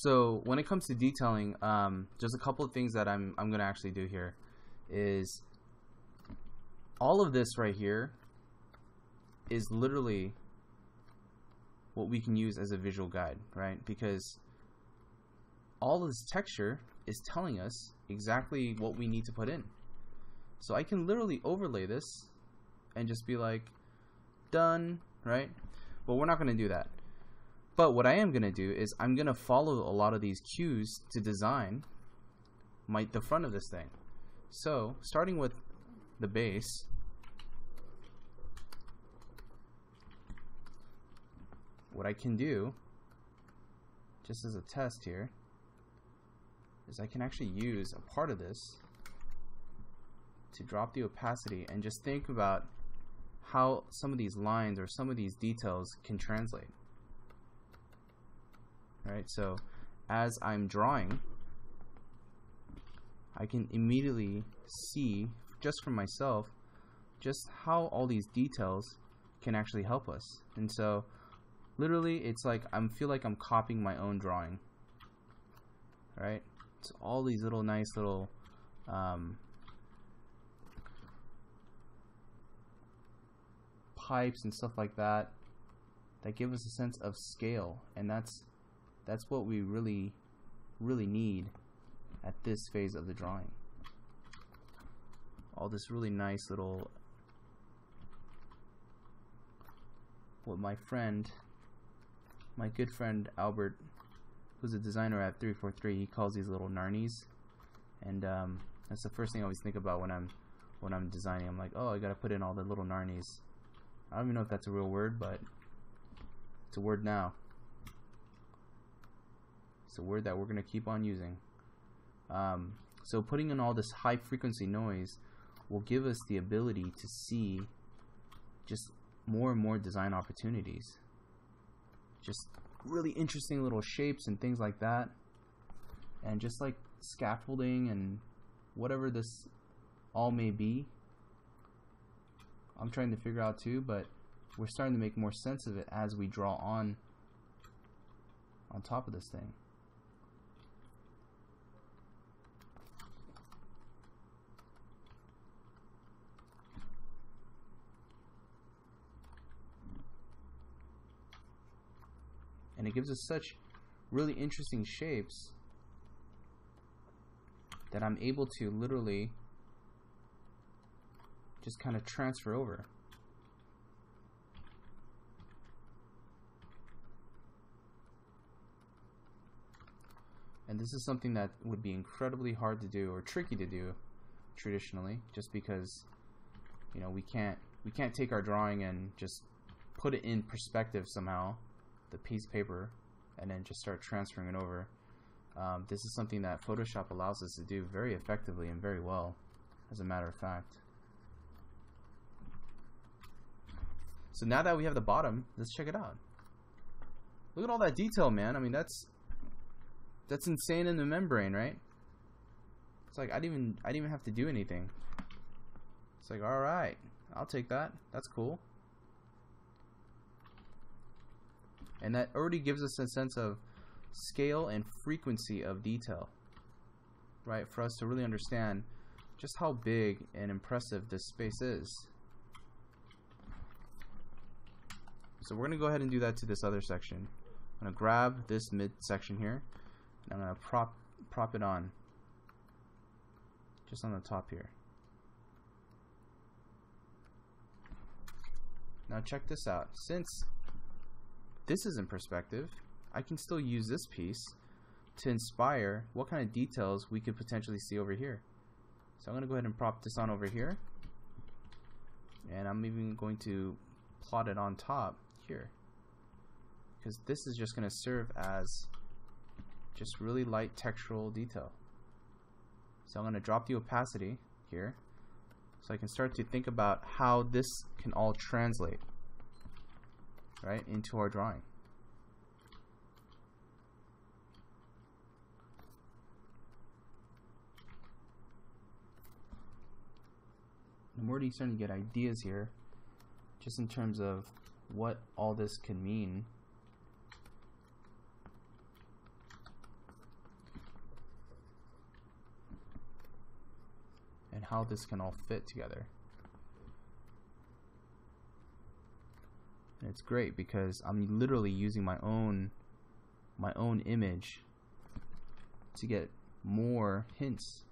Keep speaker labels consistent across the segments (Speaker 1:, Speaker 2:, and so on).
Speaker 1: So when it comes to detailing, just a couple of things that I'm going to actually do here is all of this right here is literally what we can use as a visual guide, right? Because all of this texture is telling us exactly what we need to put in. So I can literally overlay this and just be like, done, right? But we're not going to do that. But what I am going to do is I'm going to follow a lot of these cues to design the front of this thing. So starting with the base, what I can do, just as a test here, is I can actually use a part of this to drop the opacity and just think about how some of these lines or some of these details can translate. Right, so as I'm drawing, I can immediately see just for myself just how all these details can actually help us. And so literally it's like I feel like I'm copying my own drawing, right? So all these little nice little pipes and stuff like that give us a sense of scale, and that's what we really need at this phase of the drawing. All this really nice little, what my good friend Albert, who's a designer at 343, he calls these little narnies, and that's the first thing I always think about when I'm designing. I'm like, oh, I gotta put in all the little narnies. I don't even know if that's a real word, but it's a word now. It's a word that we're going to keep on using. So putting in all this high frequency noise will give us the ability to see just more and more design opportunities. Just really interesting little shapes and things like that. And just like scaffolding and whatever this all may be, I'm trying to figure out too, but we're starting to make more sense of it as we draw on top of this thing. And it gives us such really interesting shapes that I'm able to literally just kind of transfer over. And this is something that would be incredibly hard to do or tricky to do traditionally, just because, you know, we can't take our drawing and just put it in perspective somehow, the piece of paper, and then just start transferring it over. This is something that Photoshop allows us to do very effectively and very well, as a matter of fact. So now that we have the bottom, let's check it out. Look at all that detail, man. I mean, that's insane in the membrane, right? It's like I didn't even have to do anything. It's like, all right, I'll take that. That's cool. And that already gives us a sense of scale and frequency of detail, right? For us to really understand just how big and impressive this space is. So we're going to go ahead and do that to this other section. I'm going to grab this mid section here, and I'm going to prop it on just on the top here. Now check this out. Since this is in perspective, I can still use this piece to inspire what kind of details we could potentially see over here. So I'm going to go ahead and prop this on over here, and I'm even going to plot it on top here, because this is just going to serve as just really light textural detail. So I'm going to drop the opacity here so I can start to think about how this can all translate right into our drawing. I'm already starting to get ideas here just in terms of what all this can mean. and how this can all fit together. And it's great because I'm literally using my own image to get more hints,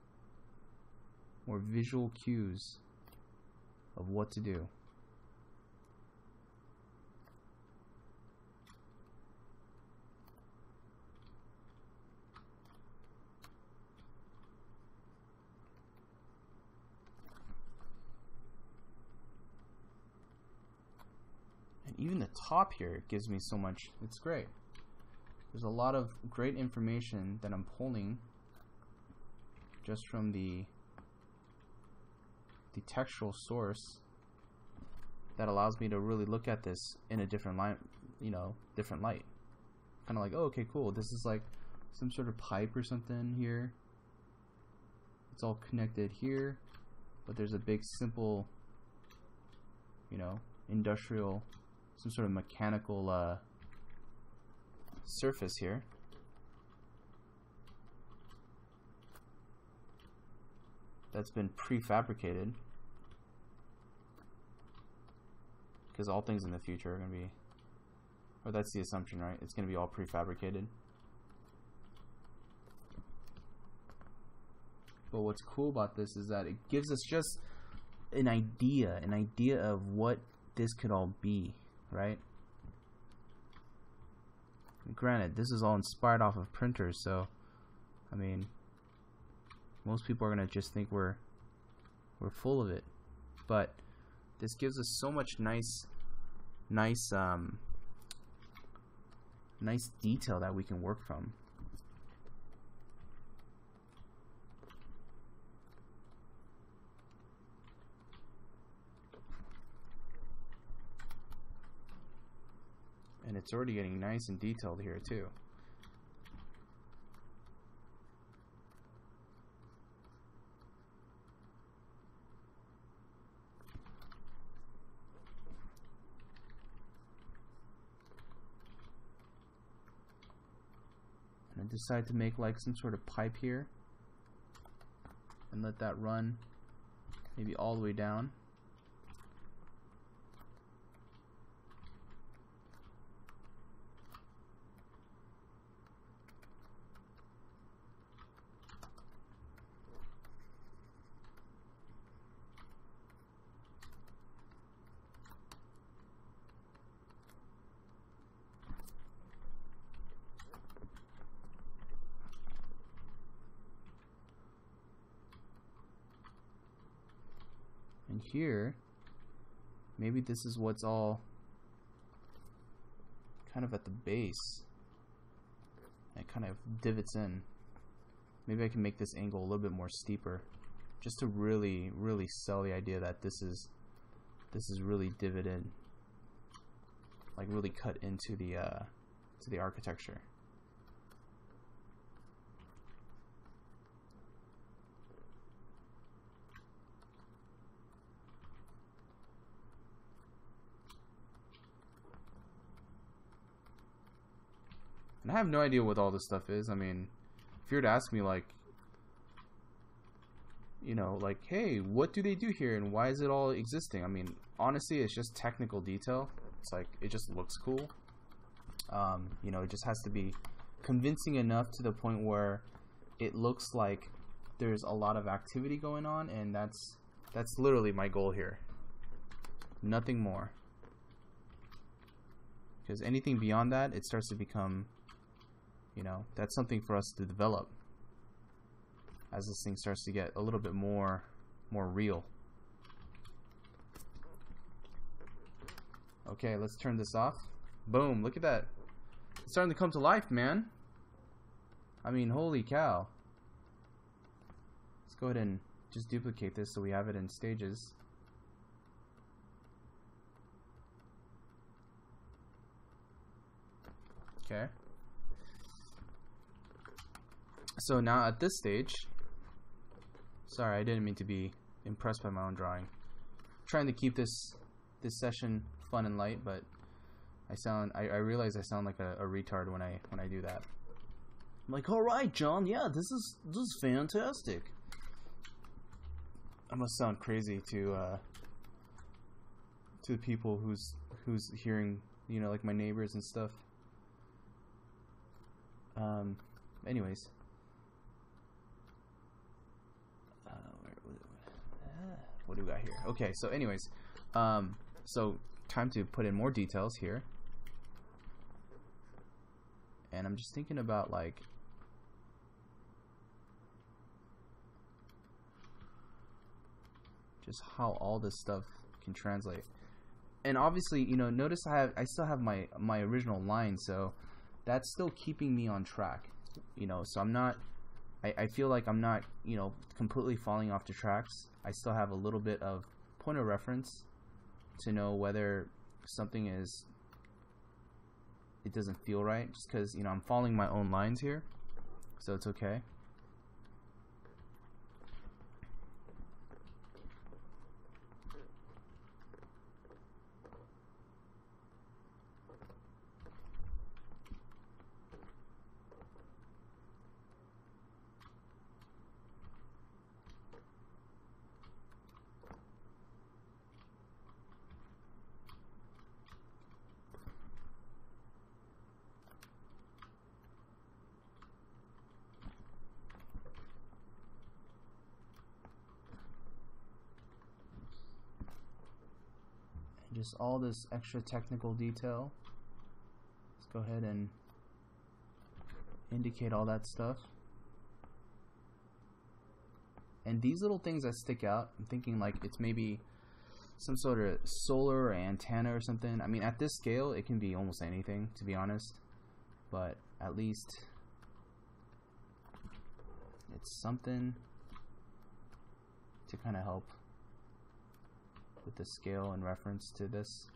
Speaker 1: more visual cues of what to do. And even the top here gives me so much. It's great. There's a lot of great information that I'm pulling just from the textual source that allows me to really look at this in a different light, different light. Kind of like, oh, okay, cool. This is like some sort of pipe or something here. It's all connected here, but there's a big simple, industrial, some sort of mechanical surface here. That's been prefabricated, because all things in the future are going to be, or that's the assumption, right? It's going to be all prefabricated. But what's cool about this is that it gives us just an idea of what this could all be, right? Granted, this is all inspired off of printers, so I mean, most people are gonna just think we're full of it, but this gives us so much nice detail that we can work from. And it's already getting nice and detailed here too. And I decide to make like some sort of pipe here and let that run maybe all the way down. And here, maybe this is what's all kind of at the base. It kind of divots in. Maybe I can make this angle a little bit more steeper, just to really, really sell the idea that this is really divoted, like really cut into the architecture. And I have no idea what all this stuff is. I mean, if you were to ask me, like, like, hey, what do they do here and why is it all existing? I mean, honestly, it's just technical detail. It's like, it just looks cool. It just has to be convincing enough to the point where it looks like there's a lot of activity going on, and that's literally my goal here. Nothing more. Because anything beyond that, it starts to become, that's something for us to develop as this thing starts to get a little bit more real. Okay, let's turn this off. Boom, look at that. It's starting to come to life, man. I mean, holy cow. Let's go ahead and just duplicate this so we have it in stages. Okay. So now at this stage, sorry, I didn't mean to be impressed by my own drawing. I'm trying to keep this session fun and light, but I realize I sound like a retard when I do that. I'm like, all right, John, yeah, this is fantastic. I must sound crazy to the people who's hearing, you know, like my neighbors and stuff. Anyways, what do we got here? Okay, so anyways, so time to put in more details here, and I'm just thinking about like just how all this stuff can translate. And obviously, you know, notice I still have my original line, so that's still keeping me on track, you know. So I'm not, I feel like I'm not, you know, completely falling off the tracks. I still have a little bit of point of reference to know whether something is, it doesn't feel right, just because, you know, I'm following my own lines here, so it's okay. Just all this extra technical detail. Let's go ahead and indicate all that stuff. And these little things that stick out, I'm thinking like it's maybe some sort of solar or antenna or something. I mean, at this scale, it can be almost anything, to be honest. But at least it's something to kind of help with the scale in reference to this.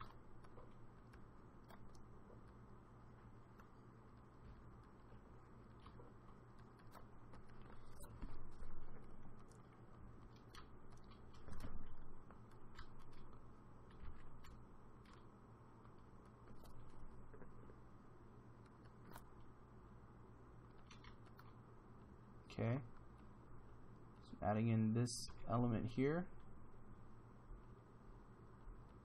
Speaker 1: Okay, so adding in this element here.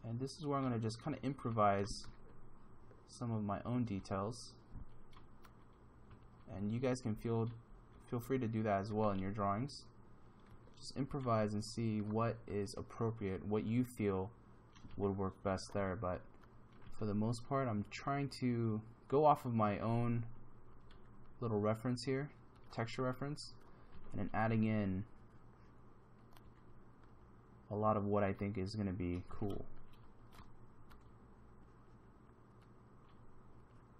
Speaker 1: And this is where I'm going to just kind of improvise some of my own details. And you guys can feel free to do that as well in your drawings. Just improvise and see what is appropriate, what you feel would work best there. But for the most part, I'm trying to go off of my own little reference here, texture reference, and then adding in a lot of what I think is going to be cool.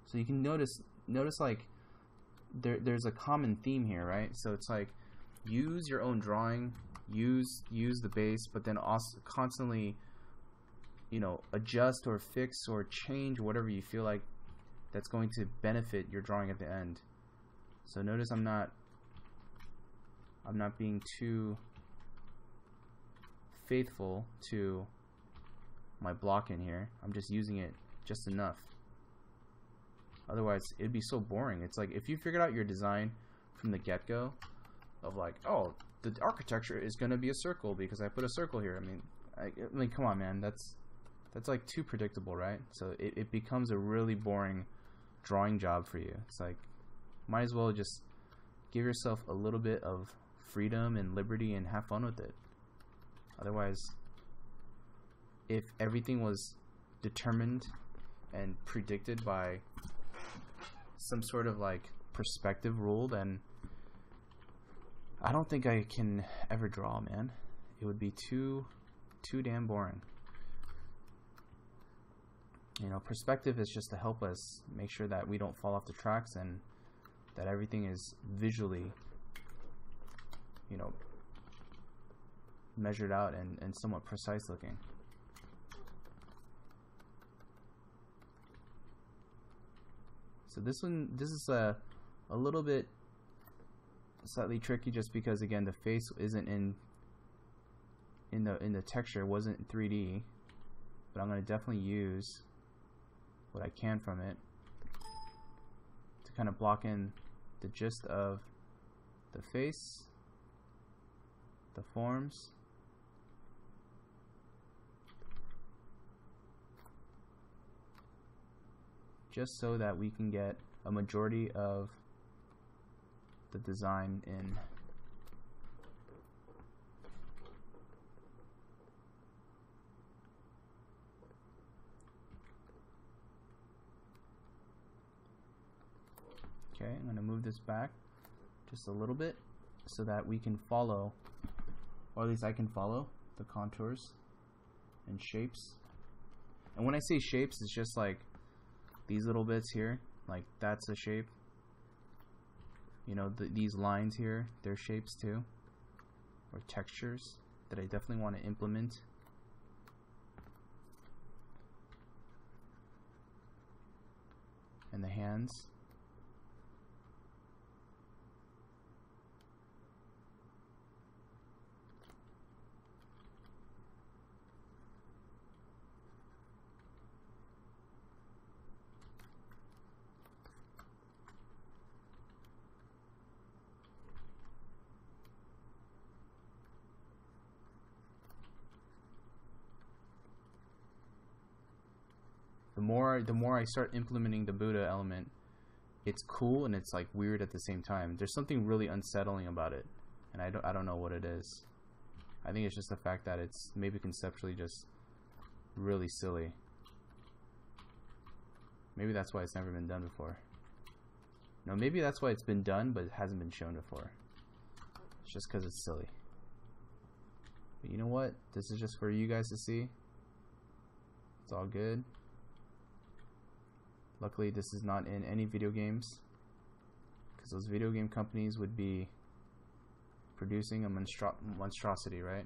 Speaker 1: So you can notice like there's a common theme here, right? So it's like use your own drawing, use the base, but then also constantly, you know, adjust or fix or change whatever you feel like that's going to benefit your drawing at the end. So notice I'm not being too faithful to my block in here. I'm just using it just enough. Otherwise, it'd be so boring. It's like if you figured out your design from the get-go of like, oh, the architecture is going to be a circle because I put a circle here. I mean, come on, man. That's like too predictable, right? So it becomes a really boring drawing job for you. It's like, might as well just give yourself a little bit of freedom and liberty and have fun with it. Otherwise, if everything was determined and predicted by some sort of like perspective rule, then I don't think I can ever draw, man. It would be too damn boring. You know, perspective is just to help us make sure that we don't fall off the tracks and that everything is visually, you know, measured out and somewhat precise looking. So this is a little bit slightly tricky just because, again, the face isn't in the texture, wasn't 3D, but I'm going to definitely use what I can from it to kind of block in the gist of the face, the forms, just so that we can get a majority of the design in. Okay, I'm going to move this back just a little bit so that we can follow, or at least I can follow, the contours and shapes. And when I say shapes, it's just like these little bits here, like that's a shape. You know, these lines here, they're shapes too, or textures that I definitely want to implement. And the hands. The more I start implementing the Buddha element, it's cool and it's like weird at the same time. There's something really unsettling about it, and I don't know what it is. I think it's just the fact that it's maybe conceptually just really silly. Maybe that's why it's never been done before. No, maybe that's why it's been done but it hasn't been shown before. It's just because it's silly. But you know what? This is just for you guys to see. It's all good. Luckily, this is not in any video games, because those video game companies would be producing a monstrosity, right?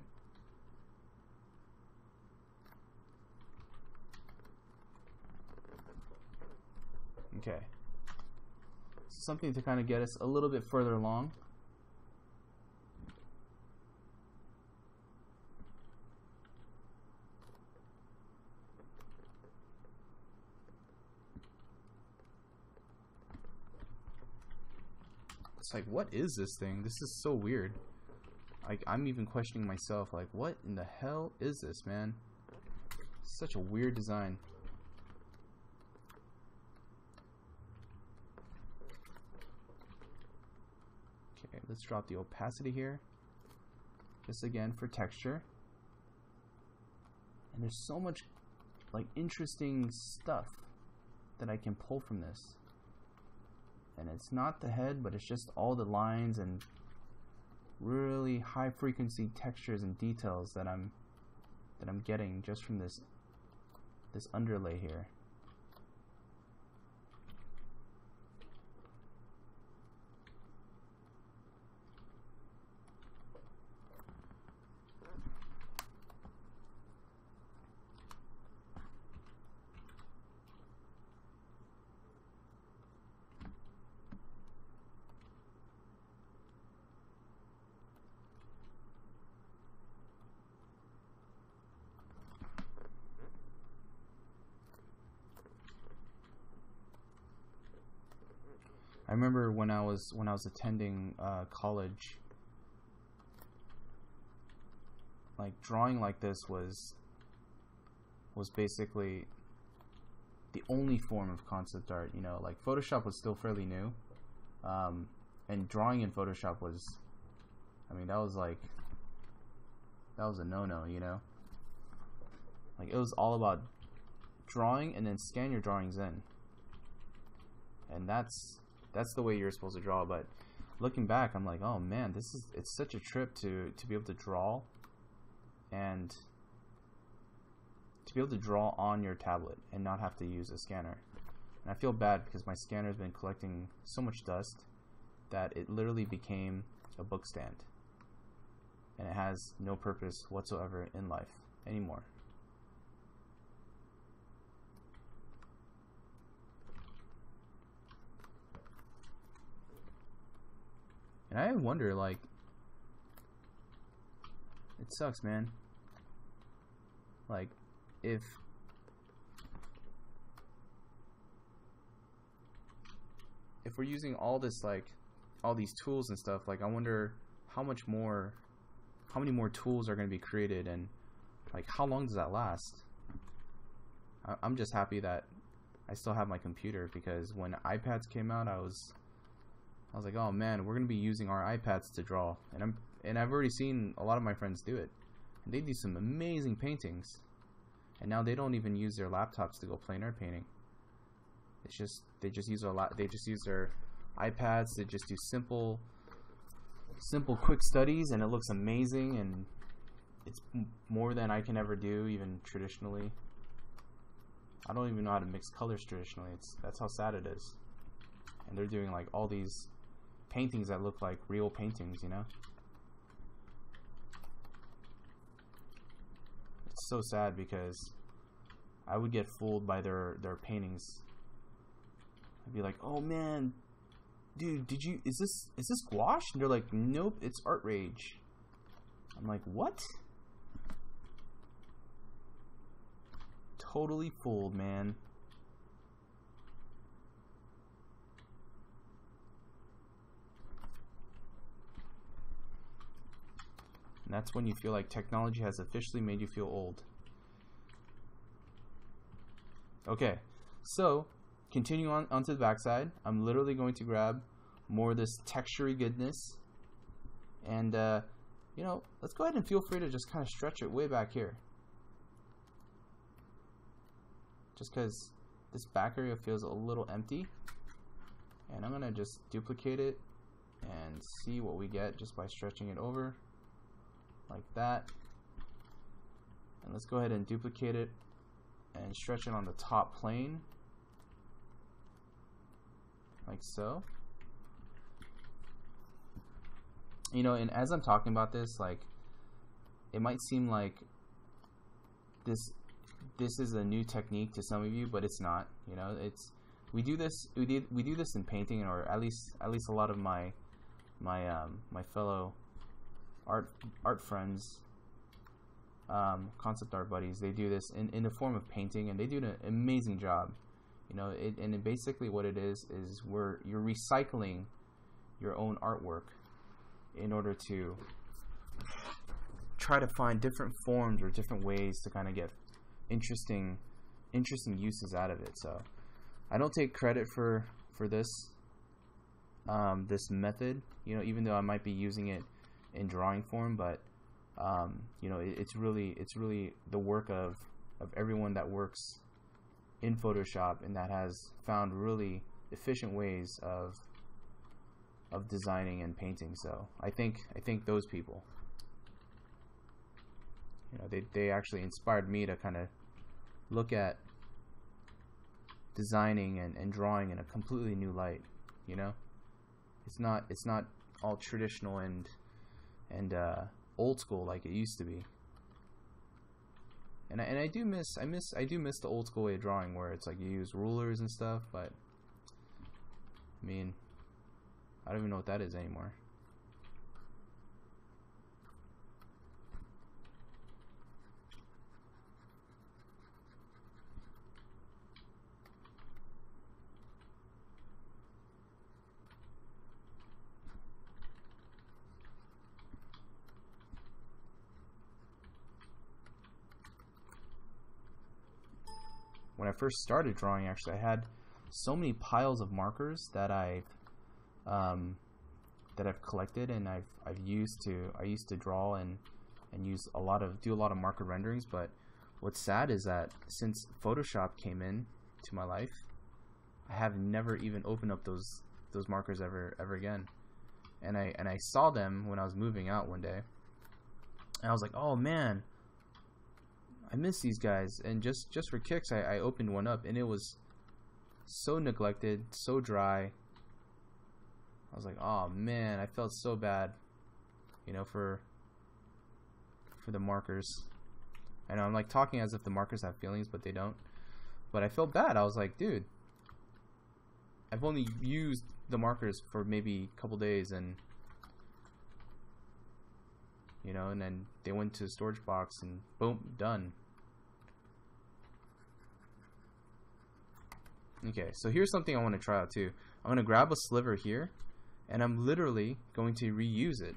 Speaker 1: Okay. Something to kind of get us a little bit further along. It's like, what is this thing? This is so weird. Like, I'm even questioning myself, like, what in the hell is this, man? Such a weird design. Okay, let's drop the opacity here. Just again for texture. And there's so much, like, interesting stuff that I can pull from this. And it's not the head, but it's just all the lines and really high frequency textures and details that I'm getting just from this underlay here. I remember when I was attending college, like drawing like this was basically the only form of concept art. You know, like Photoshop was still fairly new, and drawing in Photoshop was, I mean, that was a no-no. You know, like it was all about drawing and then scan your drawings in, and that's the way you're supposed to draw. But looking back, I'm like, oh man, it's such a trip to be able to draw and to be able to draw on your tablet and not have to use a scanner. And I feel bad because my scanner has been collecting so much dust that it literally became a book stand, and it has no purpose whatsoever in life anymore. And I wonder, like, it sucks, man. Like, if we're using all this, like, all these tools and stuff, like, I wonder how many more tools are going to be created, and like, how long does that last? I'm just happy that I still have my computer, because when iPads came out, I was like, oh man, we're gonna be using our iPads to draw, and I've already seen a lot of my friends do it, and they do some amazing paintings, and now they don't even use their laptops to go plein air painting. It's just they just use their iPads. They just do simple quick studies, and it looks amazing, and it's more than I can ever do, even traditionally. I don't even know how to mix colors traditionally. That's how sad it is. And they're doing like all these paintings that look like real paintings, you know? It's so sad, because I would get fooled by their paintings. I'd be like, oh man, dude, is this gouache? And they're like, nope, it's Art Rage. I'm like, what? Totally fooled, man. And that's when you feel like technology has officially made you feel old. Okay, so continuing onto the backside, I'm literally going to grab more of this textury goodness, and you know, let's go ahead and feel free to just kind of stretch it way back here, just because this back area feels a little empty, and I'm gonna just duplicate it and see what we get just by stretching it over like that. And let's go ahead and duplicate it and stretch it on the top plane like so. You know, and as I'm talking about this, like, it might seem like this is a new technique to some of you, but it's not. You know, we do this in painting, or at least a lot of my fellow art friends, concept art buddies. They do this in the form of painting, and they do an amazing job. You know, and basically what it is you're recycling your own artwork in order to try to find different forms or different ways to kind of get interesting uses out of it. So I don't take credit for this this method, you know, even though I might be using it in drawing form, but you know, it's really the work of everyone that works in Photoshop and that has found really efficient ways of designing and painting. So I think those people, you know, they actually inspired me to kind of look at designing and drawing in a completely new light. You know, it's not all traditional and old school like it used to be. And I do miss the old school way of drawing, where it's like you use rulers and stuff, but I mean, I don't even know what that is anymore. When I first started drawing, actually, I had so many piles of markers that I've collected, and I used to draw and do a lot of marker renderings. But what's sad is that since Photoshop came in to my life, I have never even opened up those markers ever again. And I saw them when I was moving out one day, and I was like, oh man, I miss these guys. And just for kicks, I opened one up, and it was so neglected, so dry. I was like, oh man, I felt so bad, you know, for the markers. I know I'm like talking as if the markers have feelings, but they don't. But I felt bad. I was like, dude, I've only used the markers for maybe a couple days, and you know, and then they went to the storage box, and boom, done. Okay, so here's something I want to try out too. I'm going to grab a sliver here, and I'm literally going to reuse it.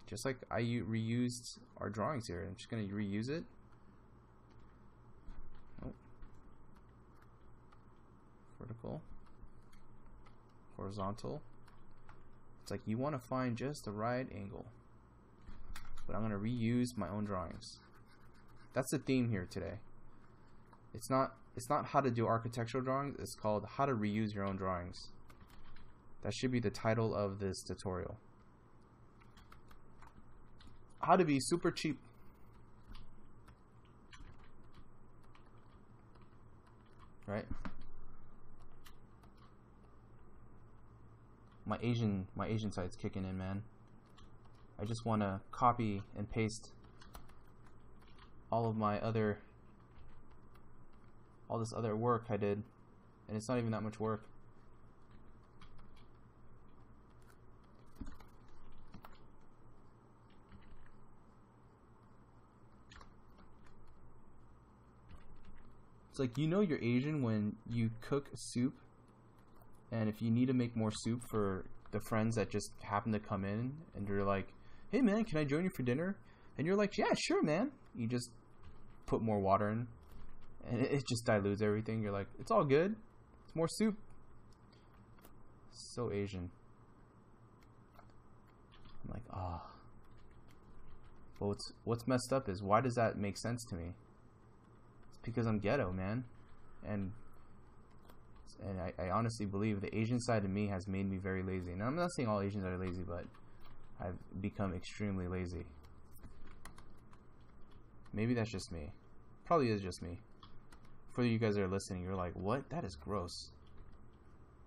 Speaker 1: Just like I reused our drawings here. I'm just going to reuse it. Oh. vertical, horizontal. It's like you want to find just the right angle. But I'm going to reuse my own drawings. That's the theme here today. It's not how to do architectural drawings, it's called how to reuse your own drawings. That should be the title of this tutorial. How to be super cheap. Right? My Asian side's kicking in, man. I just want to copy and paste all this other work I did, and it's not even that much work. It's like, you know you're Asian when you cook soup, and if you need to make more soup for the friends that just happen to come in, and you're like, hey man, can I join you for dinner? And you're like, yeah, sure man. You just put more water in, and it just dilutes everything. You're like, it's all good. It's more soup. So Asian. I'm like, ah. Oh. But what's messed up is, why does that make sense to me? It's because I'm ghetto, man. And I honestly believe the Asian side of me has made me very lazy. Now, I'm not saying all Asians are lazy, but I've become extremely lazy. Maybe that's just me. Probably is just me. For you guys that are listening, you're like, what? That is gross.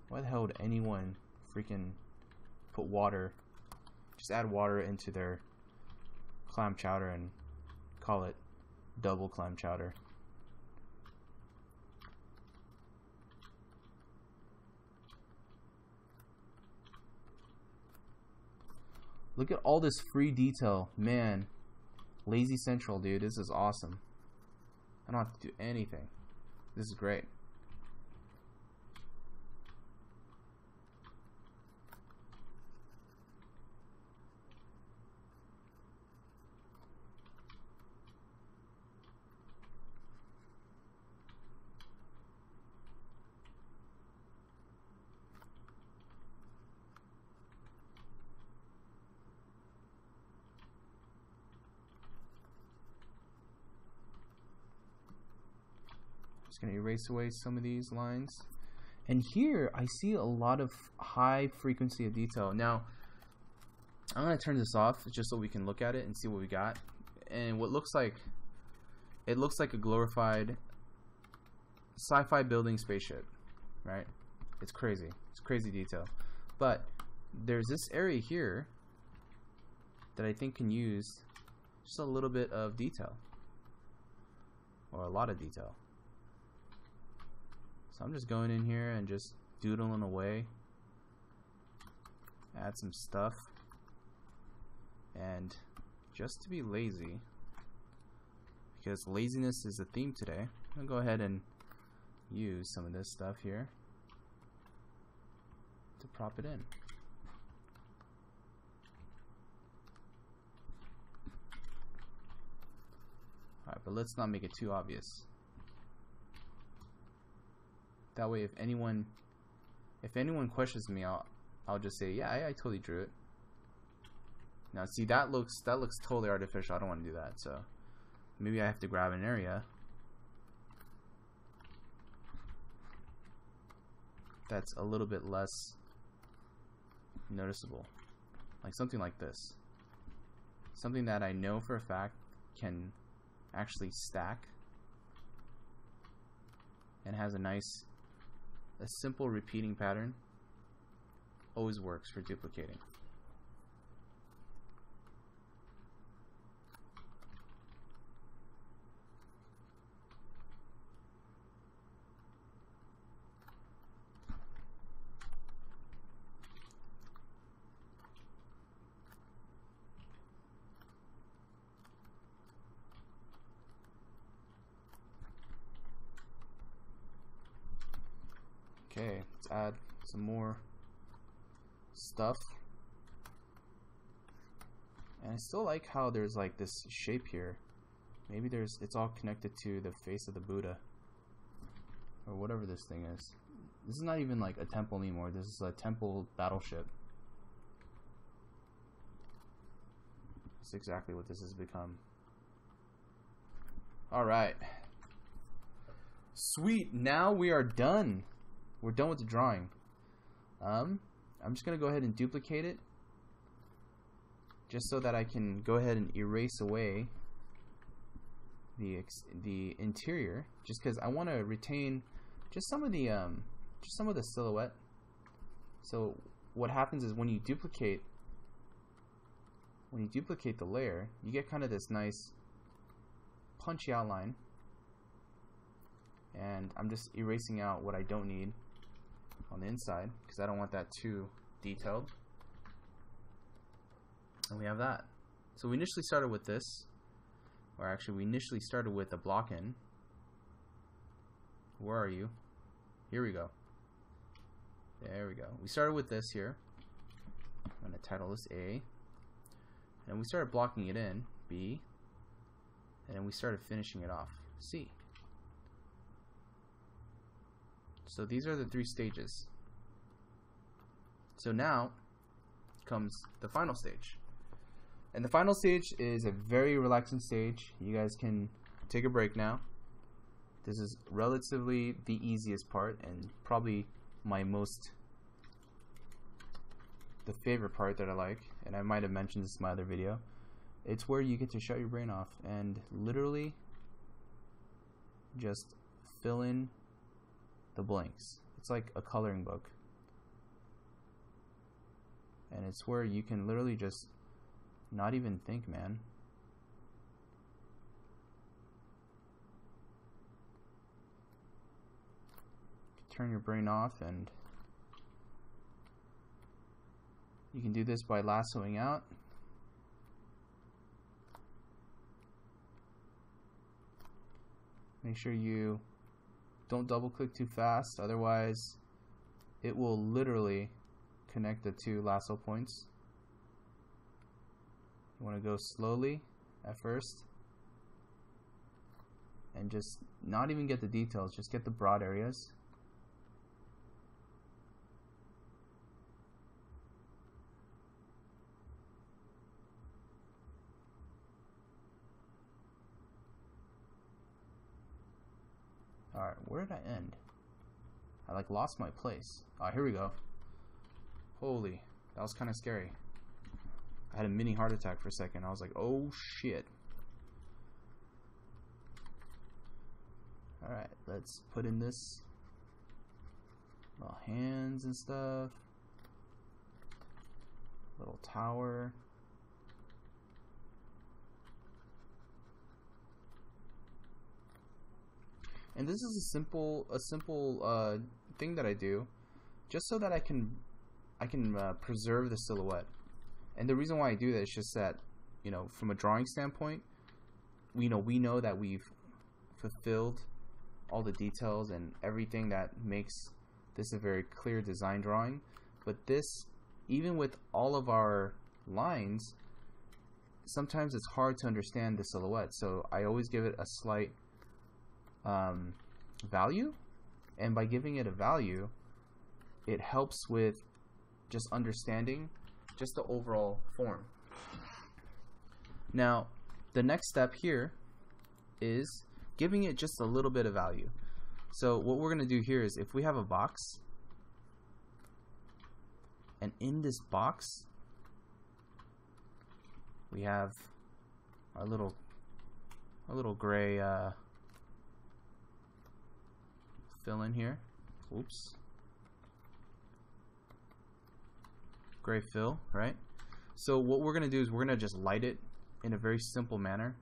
Speaker 1: Why the hell would anyone freaking put water, just add water into their clam chowder and call it double clam chowder? Look at all this free detail. Man, Lazy Central, dude. This is awesome. I don't have to do anything. This is great. Just going to erase away some of these lines. And here I see a lot of high frequency of detail. Now I'm going to turn this off just so we can look at it and see what we got. And what looks like, it looks like a glorified sci-fi building spaceship, right? It's crazy. It's crazy detail. But there's this area here that I think can use just a little bit of detail, or a lot of detail. So I'm just going in here and just doodling away, add some stuff, and just to be lazy, because laziness is a theme today, I'm going to go ahead and use some of this stuff here to prop it in. Alright, but let's not make it too obvious. That way, if anyone questions me, I'll just say, yeah, I totally drew it. Now, see, that looks totally artificial. I don't want to do that. So maybe I have to grab an area that's a little bit less noticeable, like something like this, something that I know for a fact can actually stack and has a simple repeating pattern. Always works for duplicating. Okay, let's add some more stuff. And I still like how there's like this shape here. Maybe it's all connected to the face of the Buddha, or whatever this thing is. This is not even like a temple anymore. This is a temple battleship. That's exactly what this has become. Alright. Sweet, now we are done. We're done with the drawing. I'm just going to go ahead and duplicate it, just so that I can go ahead and erase away the interior, just because I want to retain just some of the silhouette. So what happens is when you duplicate the layer, you get kind of this nice punchy outline, and I'm just erasing out what I don't need on the inside because I don't want that too detailed. And we have that. So we initially started with this, or actually we initially started with a block in. Where are you? Here we go. There we go. We started with this here. I'm going to title this A. And we started blocking it in, B. And then we started finishing it off, C. So these are the 3 stages. So now comes the final stage. And the final stage is a very relaxing stage. You guys can take a break now. This is relatively the easiest part and probably the favorite part that I like, and I might have mentioned this in my other video. It's where you get to shut your brain off and literally just fill in the blanks. It's like a coloring book, and it's where you can literally just not even think, man. Turn your brain off, and you can do this by lassoing out. Make sure you don't double click too fast, otherwise it will literally connect the 2 lasso points. You want to go slowly at first and just not even get the details, just get the broad areas. Alright, where did I end? I like lost my place. Alright, here we go. Holy, that was kind of scary. I had a mini heart attack for a second. I was like, oh shit. Alright, let's put in this little hands and stuff. Little tower. And this is a simple thing that I do, just so that I can preserve the silhouette. And the reason why I do that is just that, you know, from a drawing standpoint, we know that we've fulfilled all the details and everything that makes this a very clear design drawing. But this, even with all of our lines, sometimes it's hard to understand the silhouette. So I always give it a slight value, and by giving it a value, it helps with just understanding just the overall form. Now the next step here is giving it just a little bit of value. So what we're going to do here is, if we have a box, and in this box we have our little gray fill in here. Oops. Gray fill, right? So what we're going to do is we're going to just light it in a very simple manner.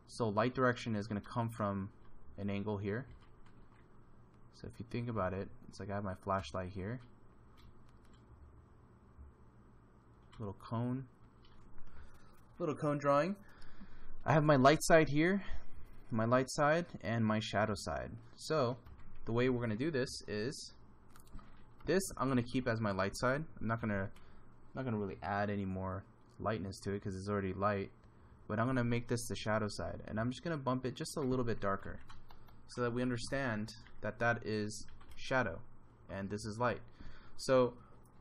Speaker 1: So light direction is going to come from an angle here. So if you think about it, it's like I have my flashlight here. Little cone drawing. I have my light side here, my light side, and my shadow side. So the way we're going to do this is, this I'm going to keep as my light side. I'm not going to really add any more lightness to it because it's already light, but I'm going to make this the shadow side, and I'm just going to bump it just a little bit darker so that we understand that that is shadow. and this is light. So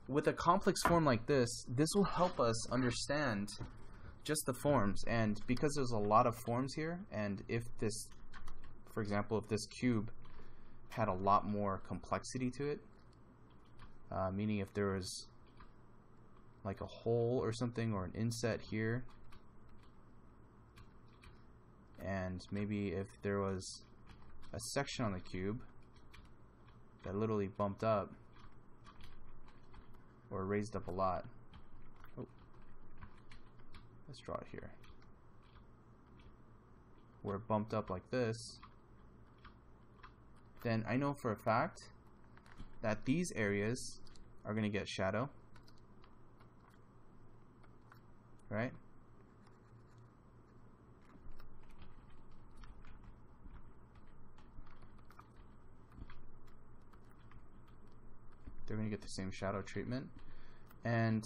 Speaker 1: with a complex form like this, this will help us understand just the forms. And because there's a lot of forms here, and if this, for example, if this cube had a lot more complexity to it, meaning if there was like a hole or something, or an inset here, and maybe if there was a section on the cube that literally bumped up or raised up a lot. Oh, let's draw it here. Where it bumped up like this, then I know for a fact that these areas are going to get shadow, right? They're going to get the same shadow treatment, and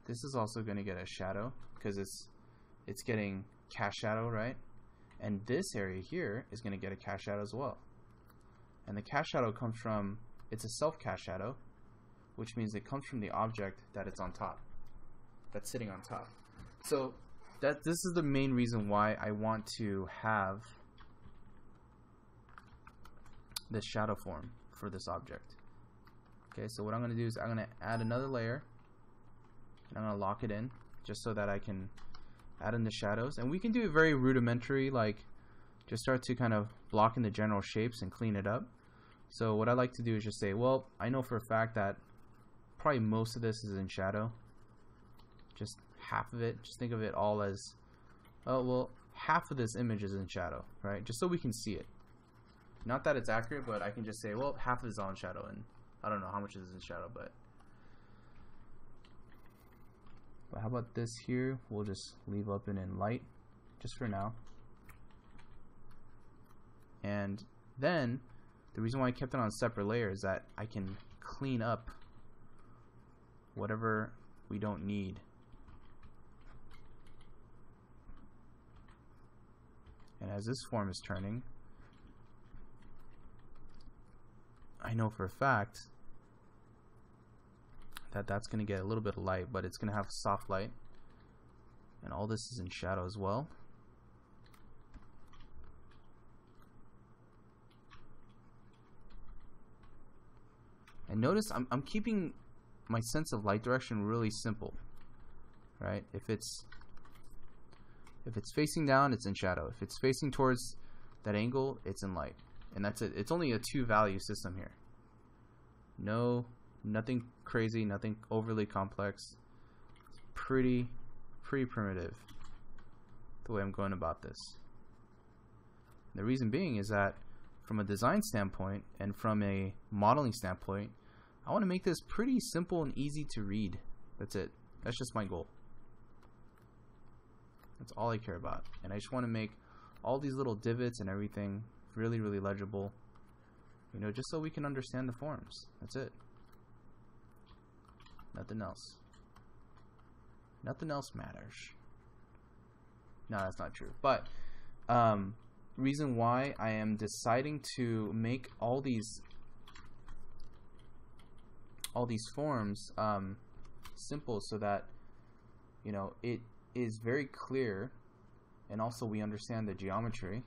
Speaker 1: this is also going to get a shadow because it's getting cast shadow, right? And this area here is going to get a cast shadow as well. And the cast shadow comes from, it's a self cast shadow, which means it comes from the object that it's on top, that's sitting on top. So this is the main reason why I want to have this shadow form for this object. Okay, so what I'm going to do is I'm going to add another layer, and I'm going to lock it in just so that I can add in the shadows. And we can do it very rudimentary, like just start to kind of block in the general shapes and clean it up. So what I like to do is just say, well, I know for a fact that probably most of this is in shadow, just half of it. Just think of it all as, oh well, half of this image is in shadow, right? Just so we can see it. Not that it's accurate, but I can just say, well, half of it is all in shadow, and I don't know how much is in shadow, but how about this here? We'll just leave up and in light just for now. And then the reason why I kept it on a separate layer is that I can clean up whatever we don't need. And as this form is turning, I know for a fact that that's going to get a little bit of light, but it's going to have soft light, and all this is in shadow as well. And notice I'm keeping my sense of light direction really simple, right? If it's facing down, it's in shadow. If it's facing towards that angle, it's in light. And that's it. It's only a 2-value system here. Nothing crazy, nothing overly complex. It's pretty primitive the way I'm going about this. And the reason being is that from a design standpoint and from a modeling standpoint, I want to make this pretty simple and easy to read. That's it. That's just my goal. That's all I care about. And I just want to make all these little divots and everything really legible, you know, just so we can understand the forms. That's it. Nothing else. Nothing else matters. No, that's not true. But reason why I am deciding to make all these forms simple, so that, you know, it is very clear, and also we understand the geometry,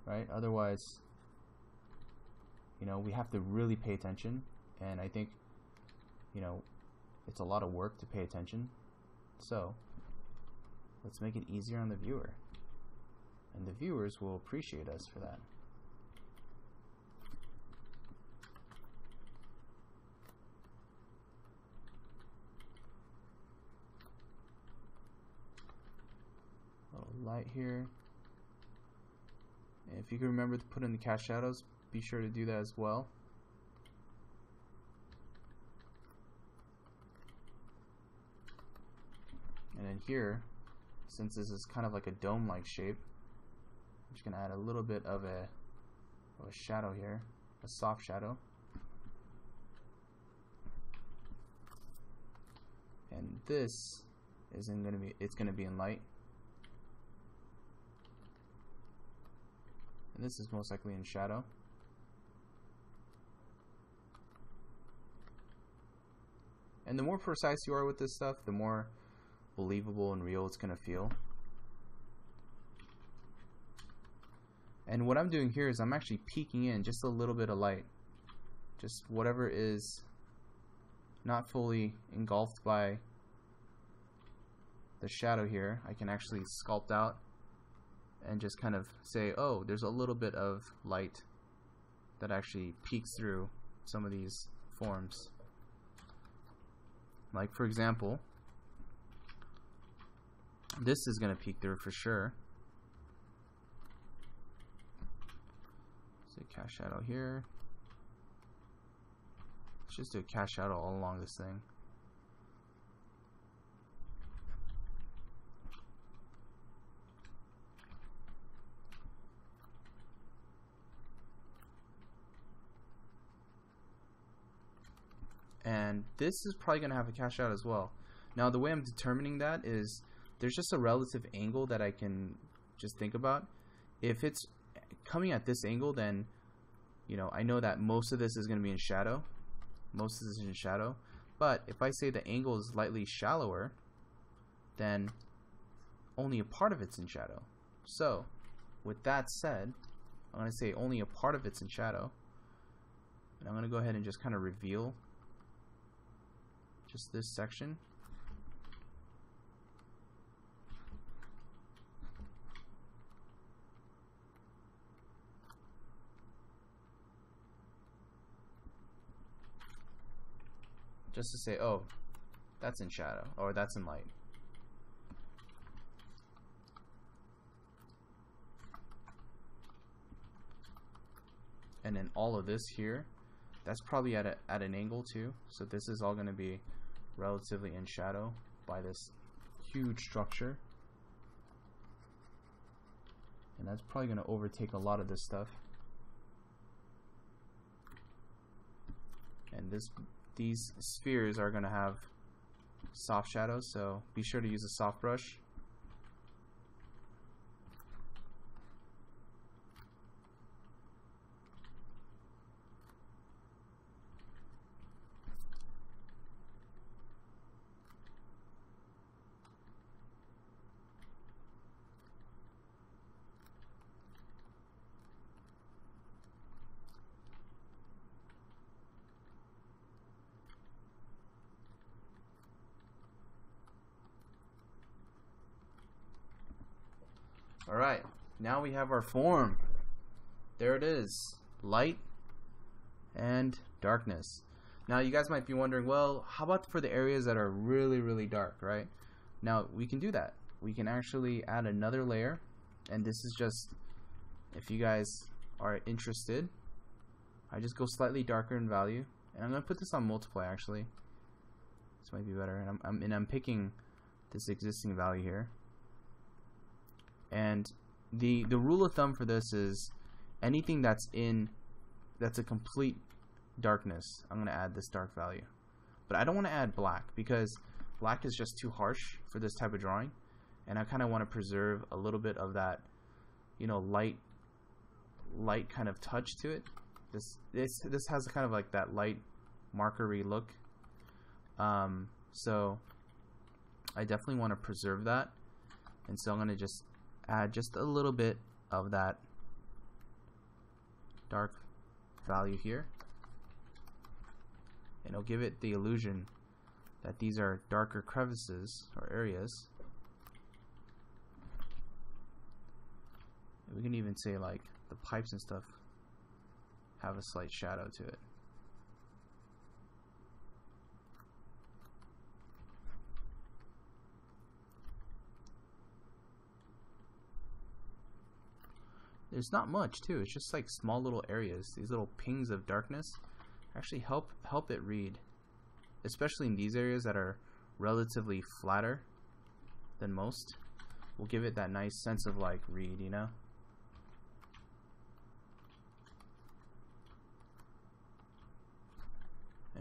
Speaker 1: right? Otherwise, you know, we have to really pay attention, and I think, you know, it's a lot of work to pay attention. So let's make it easier on the viewer, and the viewers will appreciate us for that. Light here. And if you can remember to put in the cast shadows, be sure to do that as well. And then here, since this is kind of like a dome-like shape, I'm just gonna add a little bit of a shadow here, a soft shadow. And this isn't gonna be, it's gonna be in light. And this is most likely in shadow. And the more precise you are with this stuff, the more believable and real it's going to feel. And what I'm doing here is I'm actually peeking in just a little bit of light. Just whatever is not fully engulfed by the shadow here, I can actually sculpt out and just kind of say, oh, there's a little bit of light that actually peeks through some of these forms. Like, for example, this is going to peek through for sure. So cast shadow here. Let's just do a cast shadow all along this thing. And this is probably going to have a cast shadow as well. Now the way I'm determining that is there's just a relative angle that I can just think about. If it's coming at this angle, then I know that most of this is going to be in shadow. Most of this is in shadow. But if I say the angle is slightly shallower, then only a part of it's in shadow. So with that said, I'm going to say only a part of it's in shadow. And I'm going to go ahead and just kind of reveal just this section. Just to say, oh, that's in shadow, or that's in light. And then all of this here, that's probably at an angle too. So this is all going to be relatively in shadow by this huge structure. And that's probably going to overtake a lot of this stuff. And these spheres are going to have soft shadows, so be sure to use a soft brush. Alright, now we have our form. There it is. Light and darkness. Now you guys might be wondering, well, how about for the areas that are really, really dark, right? Now we can do that. We can actually add another layer, and this is just, if you guys are interested, I just go slightly darker in value, and I'm going to put this on multiply actually. This might be better, and I'm picking this existing value here. And the rule of thumb for this is anything that's a complete darkness, I'm going to add this dark value. But I don't want to add black because black is just too harsh for this type of drawing, and I kind of want to preserve a little bit of that, light kind of touch to it. This has kind of like that light markery look. So I definitely want to preserve that, and so I'm going to just add just a little bit of that dark value here, and it'll give it the illusion that these are darker crevices or areas. We can even say like the pipes and stuff have a slight shadow to it. There's not much too. It's just like small little areas. These little pings of darkness actually help it read, especially in these areas that are relatively flatter than most. Will give it that nice sense of like read, and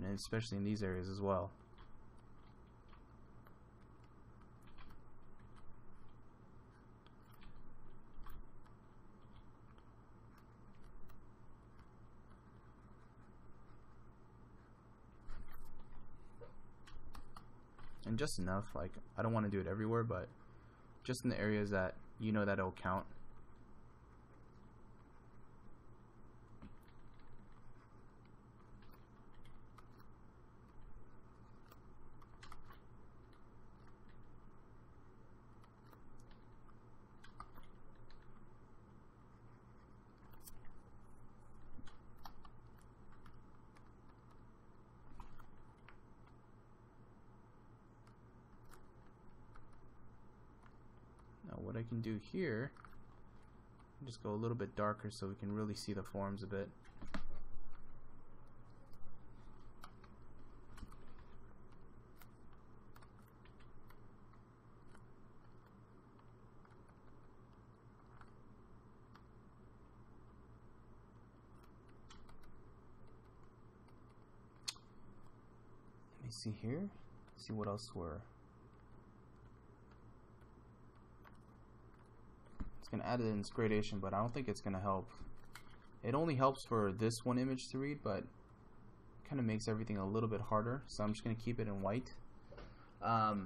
Speaker 1: then especially in these areas as well. and just enough. Like, I don't want to do it everywhere, but just in the areas that you know that it'll count. Now what I can do here, just go a little bit darker so we can really see the forms a bit. Let me see here, see what else we're. It's going to add it in gradation, but I don't think it's going to help. It only helps for this one image to read, but kind of makes everything a little bit harder. So I'm just going to keep it in white. But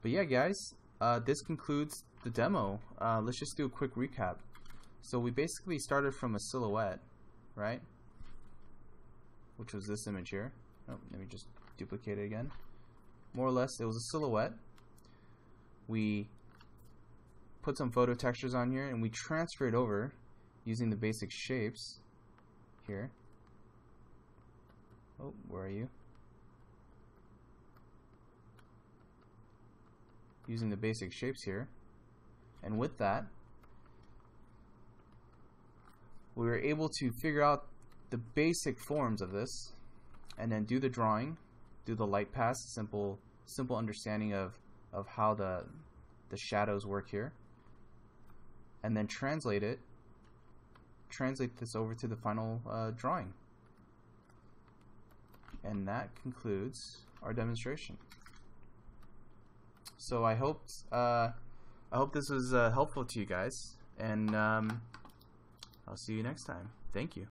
Speaker 1: yeah, guys, this concludes the demo. Let's just do a quick recap. So we basically started from a silhouette, right? Which was this image here. Oh, let me just duplicate it again. More or less, it was a silhouette. We put some photo textures on here and we transfer it over using the basic shapes here. Oh, where are you? Using the basic shapes here. And with that, we were able to figure out the basic forms of this and then do the drawing, do the light pass, simple understanding of how the shadows work here, and then translate this over to the final drawing. And that concludes our demonstration. So I hope this was helpful to you guys, and I'll see you next time. Thank you.